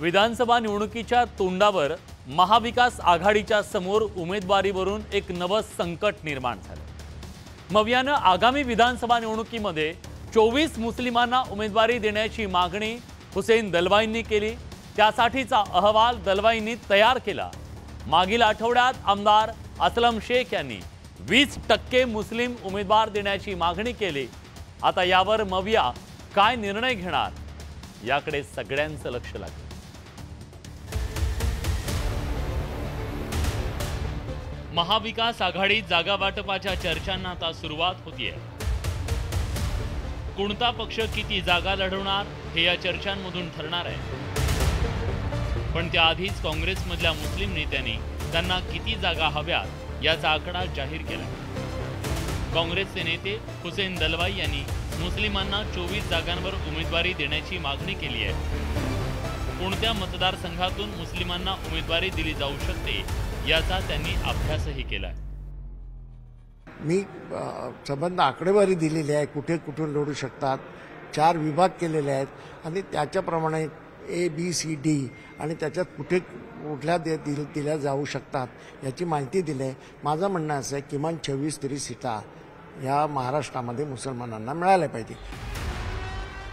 विधानसभा निवडणुकीच्या तोंडावर महाविकास आघाडीच्या समोर उमेदवारीवरून एक नवं संकट निर्माण झालं। मवियानं आगामी विधानसभा निवडणुकीमध्ये 24 मुस्लिमांना उमेदवारी देण्याची मागणी हुसेन दलवाईंनी केली। त्यासाठीचा अहवाल दलवाईंनी तयार केला। मागील आठवड्यात आमदार असलम शेख यांनी 20% मुस्लिम उमेदवार देण्याची मागणी केली। आता यावर मविया काय निर्णय घेणार याकडे सगळ्यांचं लक्ष लागलं। महाविकास आघाडीत जागा वाटपाच्या चर्चांना आता सुरुवात होतीये। कोणता पक्ष किती जागा लढवणार हे या चर्चांमधून ठरणार आहे। पण त्याआधीच काँग्रेसमधल्या मुस्लिम नेत्यांनी त्यांना किती जागा हव्यात याचा आकडा जाहीर केला। काँग्रेसचे नेते हुसेन दलवाई यांनी मुस्लिमांना 24 जागांवर उमेदवारी देण्याची मागणी केली आहे। कोणत्या मतदारसंघातून मुस्लिमांना उमेदवारी दिली जाऊ शकते याचा त्यांनी अभ्यासही केला। मी संबंध आकडेवारी दिलेली आहे, कुठे कुठून लढू शकतात, 4 विभाग केलेले आहेत आणि त्याच्याप्रमाणे ABCD आणि त्याच्यात कुठल्या दिल्या जाऊ शकतात याची माहिती दिली आहे। माझं म्हणणं असं आहे किमान 26 तरी सीटा या महाराष्ट्रामध्ये मुसलमानांना मिळाल्या पाहिजे।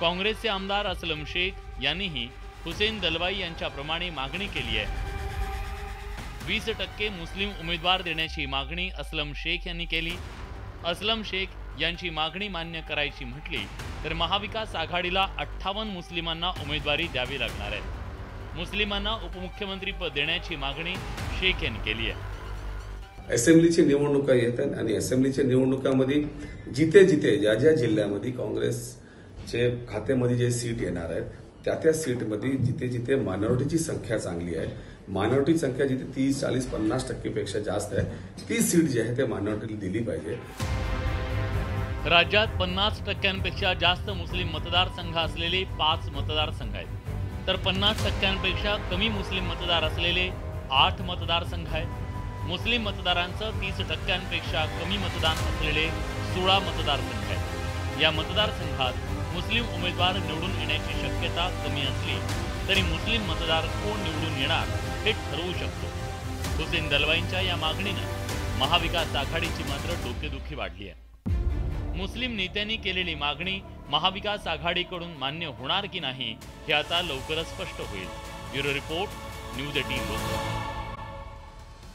काँग्रेसचे आमदार असलम शेख यांनीही हुसेन दलवाई यांच्याप्रमाणे मागणी केली आहे। 20% मुस्लिम उमेदवार देण्याची मागणी असलम शेख यांनी केली। असलम शेख यांची मागणी मान्य करायची म्हटली तर महाविकास आघाडीला 58 मुस्लिमांना उमेदवारी द्यावी लागणार आहे। मुस्लिमांना उपमुख्यमंत्री पद देण्याची मागणी शेख यांनी केली आहे। असेंब्लीची निवडणुका येतात आणि असेंब्लीच्या निवडणुकांमध्ये जिथे जिथे ज्या ज्या जिल्ह्यामध्ये काँग्रेसचे खात्यामध्ये जे सीट येणार आहेत त्या सीटमध्ये जिथे जिथे मायनॉरिटीची संख्या चांगली आहे, मायनॉरिटी संख्या जिथे 30, 40, 50% पेक्षा जास्त आहे ती सीट जी आहे ते मायनॉरिटीला दिली पाहिजे। राज्यात 50%पेक्षा जास्त मुस्लिम मतदारसंघ असलेले 5 मतदारसंघ आहेत, तर 50%पेक्षा कमी मुस्लिम मतदार असलेले 8 मतदारसंघ आहेत। मुस्लिम मतदारांचं 30%पेक्षा कमी मतदान असलेले 16 मतदारसंघ आहेत। या मतदारसंघात मुस्लिम उमेदवार निवडून येण्याची शक्यता कमी असली तरी मुस्लिम मतदार कोण निवडून येणार हे ठरवू शकतो। हुसेन दलवाईंच्या या मागणीनं महाविकास आघाडीची मात्र डोकेदुखी वाढली आहे। मुस्लिम नेत्यांनी केलेली मागणी महाविकास आघाडीकडून मान्य होणार की नाही हे आता लवकरच स्पष्ट होईल। Bureau report, news 18 Lok Sabha.